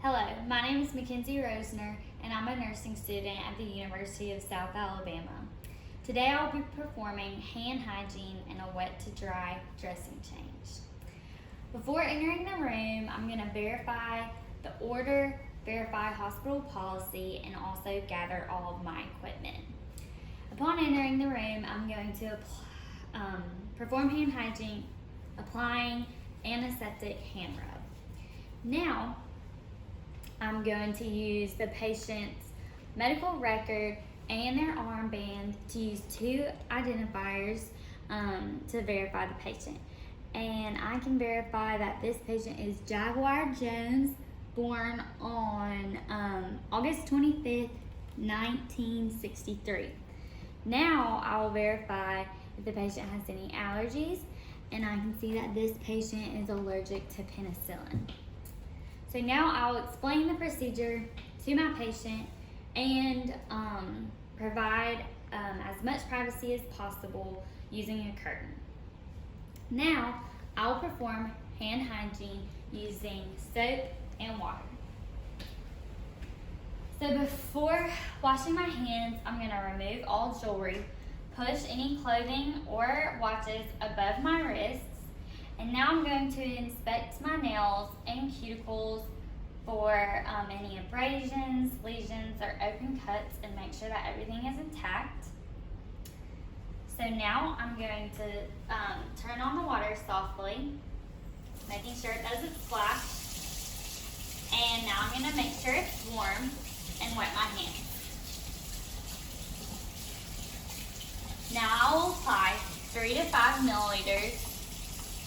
Hello, my name is Mackenzie Rosner, and I'm a nursing student at the University of South Alabama. Today I'll be performing hand hygiene and a wet to dry dressing change. Before entering the room, I'm going to verify the order, verify hospital policy, and also gather all of my equipment. Upon entering the room, I'm going to perform hand hygiene, applying antiseptic hand rub. Now, I'm going to use the patient's medical record and their armband to use two identifiers to verify the patient. And I can verify that this patient is Jaguar Jones, born on August 25th, 1963. Now I will verify if the patient has any allergies, and I can see that this patient is allergic to penicillin. So now I'll explain the procedure to my patient and provide as much privacy as possible using a curtain. Now I'll perform hand hygiene using soap and water. So before washing my hands, I'm going to remove all jewelry, push any clothing or watches above my wrists, and now I'm going to inspect my nails and cuticles for any abrasions, lesions, or open cuts and make sure that everything is intact. So now I'm going to turn on the water softly, making sure it doesn't splash. And now I'm going to make sure it's warm and wet my hands. Now I will apply 3 to 5 milliliters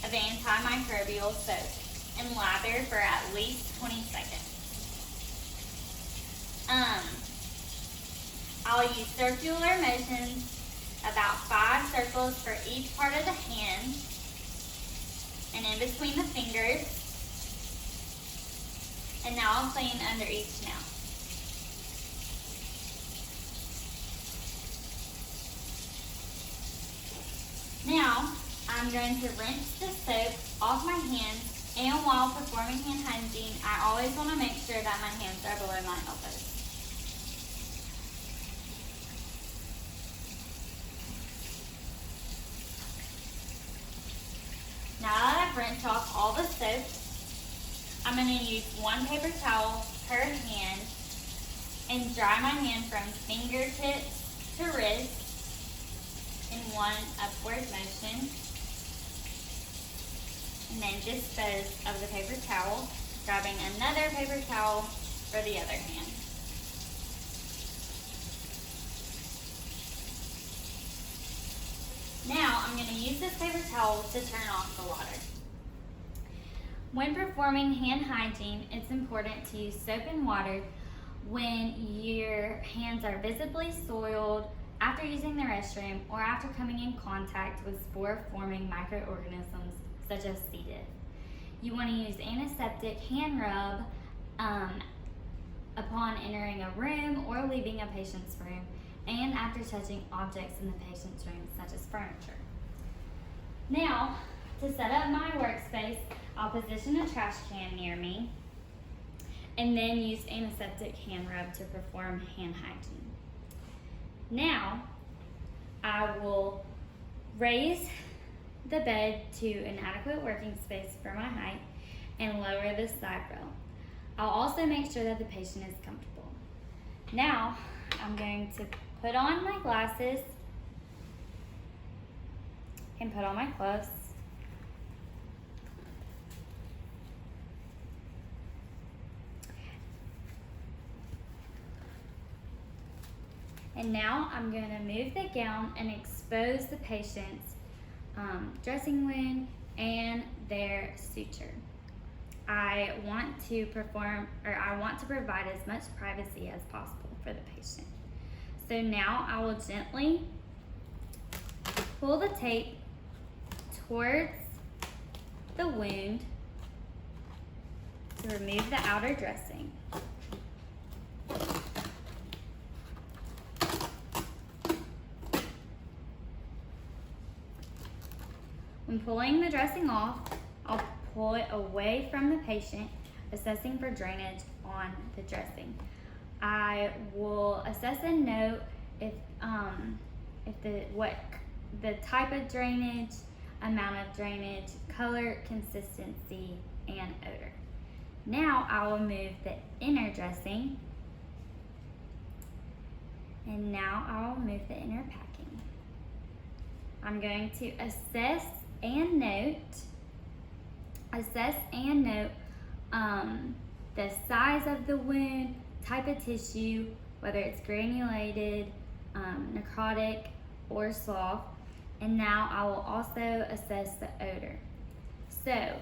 of antimicrobial soap and lather for at least 20 seconds. I'll use circular motions, about 5 circles for each part of the hand and in between the fingers. And now I'll clean under each nail. Now, I'm going to rinse the soap off my hands, and while performing hand hygiene, I always want to make sure that my hands are below my elbows. Now that I've rinsed off all the soap, I'm going to use 1 paper towel per hand and dry my hand from fingertips to wrist in one upward motion, and then dispose of the paper towel, grabbing another paper towel for the other hand. Now I'm going to use this paper towel to turn off the water. When performing hand hygiene, it's important to use soap and water when your hands are visibly soiled, after using the restroom, or after coming in contact with spore-forming microorganisms such as C. diff. You want to use antiseptic hand rub upon entering a room or leaving a patient's room, and after touching objects in the patient's room such as furniture. Now, to set up my workspace, I'll position a trash can near me and then use antiseptic hand rub to perform hand hygiene. Now, I will raise the bed to an adequate working space for my height and lower the side rail. I'll also make sure that the patient is comfortable. Now, I'm going to put on my glasses and put on my gloves. And now I'm going to move the gown and expose the patient's dressing wound and their suture. I want to provide as much privacy as possible for the patient. So now I will gently pull the tape towards the wound to remove the outer dressing. When pulling the dressing off, I'll pull it away from the patient assessing for drainage on the dressing. I will assess and note if the type of drainage, amount of drainage, color, consistency, and odor. Now I will move the inner dressing, and now I will move the inner packing. I'm going to assess and note the size of the wound, type of tissue, whether it's granulated, necrotic, or soft. And now I will also assess the odor. So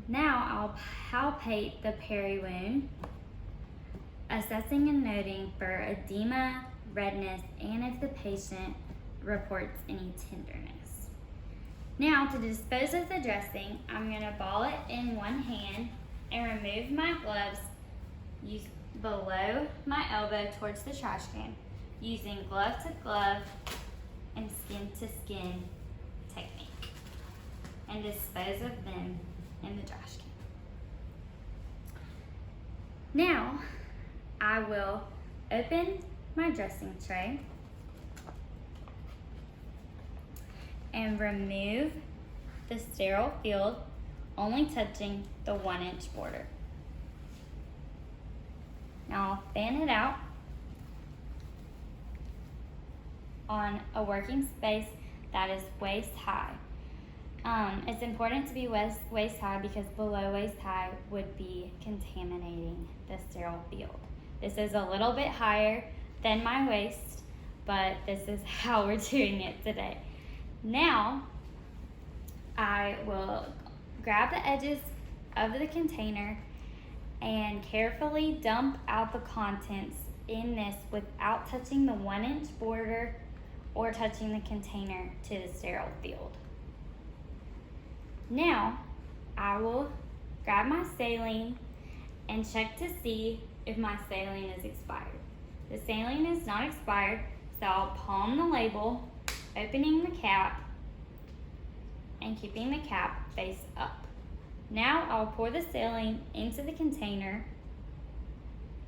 now I'll palpate the peri-wound, assessing and noting for edema, redness, and if the patient reports any tenderness. Now to dispose of the dressing, I'm going to ball it in one hand and remove my gloves below my elbow towards the trash can, using glove to glove and skin to skin technique, and dispose of them in the trash can. Now I will open my dressing tray and remove the sterile field, only touching the 1-inch border. Now I'll fan it out on a working space that is waist high. It's important to be waist high because below waist high would be contaminating the sterile field. This is a little bit higher than my waist, but this is how we're doing it today. Now I will grab the edges of the container and carefully dump out the contents in this without touching the 1-inch border or touching the container to the sterile field. Now I will grab my saline and check to see if my saline is expired. The saline is not expired, so I'll palm the label, opening the cap and keeping the cap face up. Now I'll pour the saline into the container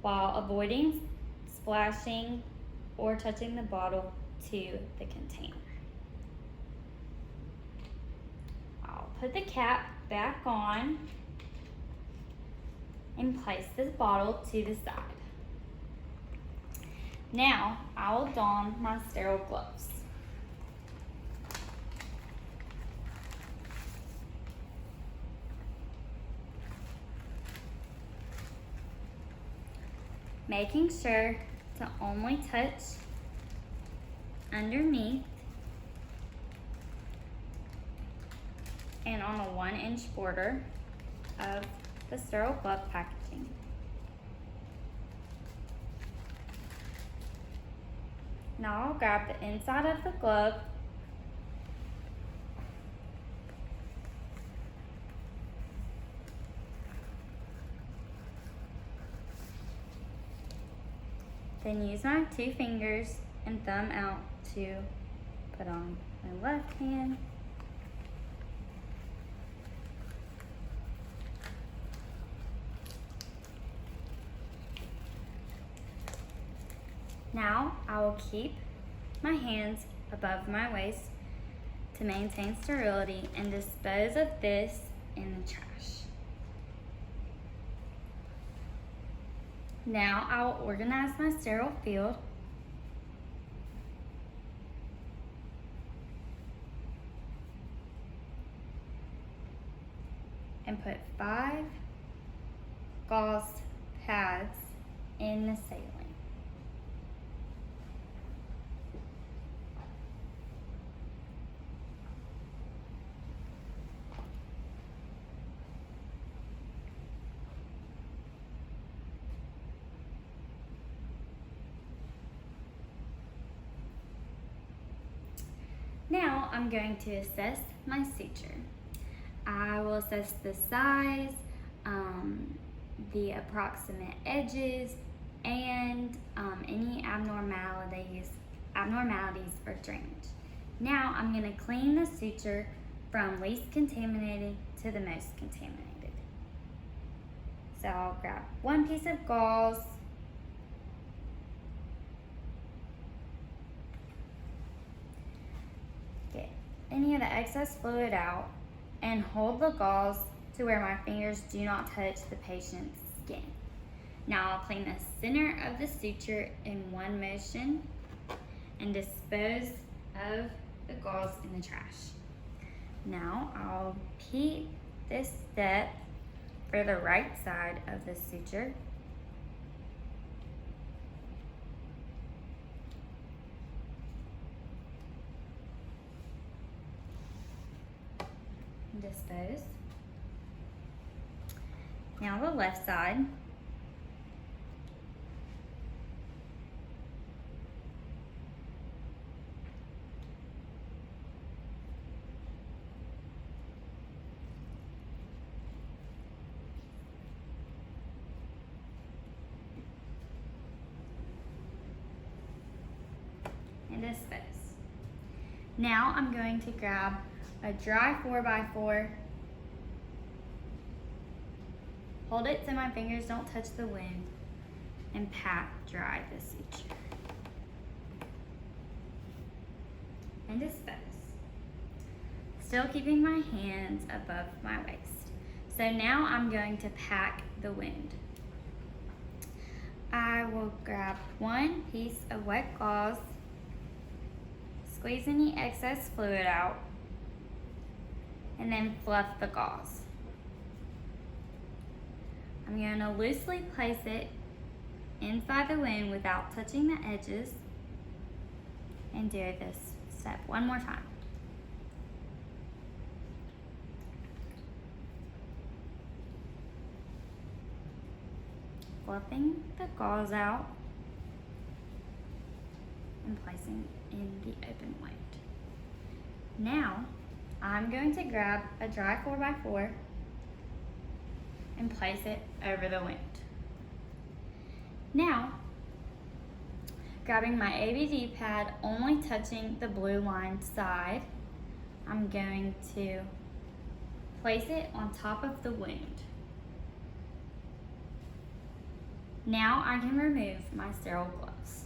while avoiding splashing or touching the bottle to the container. I'll put the cap back on and place the bottle to the side. Now I will don my sterile gloves. Making sure to only touch underneath and on a 1-inch border of the sterile glove packaging. Now I'll grab the inside of the glove then use my 2 fingers and thumb out to put on my left hand. Now I will keep my hands above my waist to maintain sterility and dispose of this in the trash. Now I will organize my sterile field and put 5 gauze pads in the saline. Now I'm going to assess my suture. I will assess the size, the approximate edges, and any abnormalities or drainage. Now I'm going to clean the suture from least contaminated to the most contaminated. So I'll grab one piece of gauze, get any of the excess fluid out, and hold the gauze to where my fingers do not touch the patient's skin. Now I'll clean the center of the suture in one motion and dispose of the gauze in the trash. Now I'll repeat this step for the right side of the suture. Dispose. Now the left side. And dispose. Now I'm going to grab a dry 4x4, hold it so my fingers don't touch the wound, and pat dry the suture. And dispose. Still keeping my hands above my waist. So now I'm going to pack the wound. I will grab one piece of wet gauze, squeeze any excess fluid out, and then fluff the gauze. I'm going to loosely place it inside the wound without touching the edges, and do this step one more time. Fluffing the gauze out and placing in the open wound. Now, I'm going to grab a dry 4x4 and place it over the wound. Now, grabbing my ABD pad, only touching the blue line side, I'm going to place it on top of the wound. Now I can remove my sterile gloves.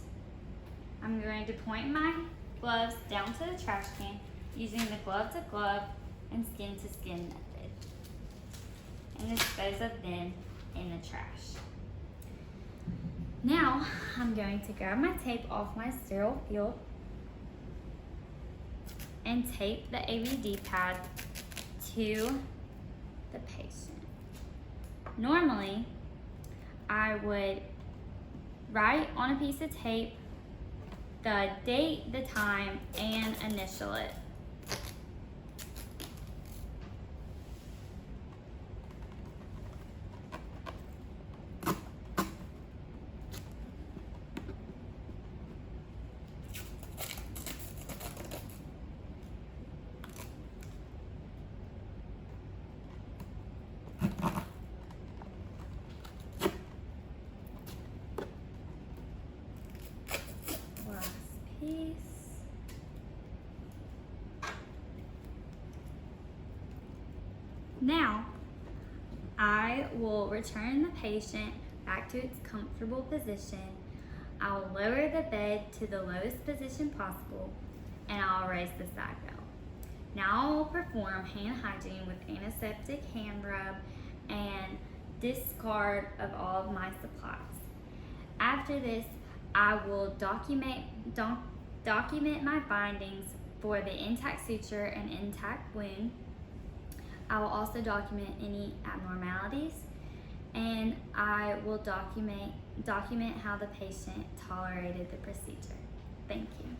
I'm going to point my gloves down to the trash can using the glove to glove and skin to skin method, and dispose of them in the trash. Now I'm going to grab my tape off my sterile field and tape the ABD pad to the patient. Normally, I would write on a piece of tape the date, the time, and initial it. Piece. Now, I will return the patient back to its comfortable position. I'll lower the bed to the lowest position possible, and I'll raise the side bell. Now I'll perform hand hygiene with antiseptic hand rub and discard of all of my supplies. After this, I will document my findings for the intact suture and intact wound. I will also document any abnormalities, and I will document how the patient tolerated the procedure. Thank you.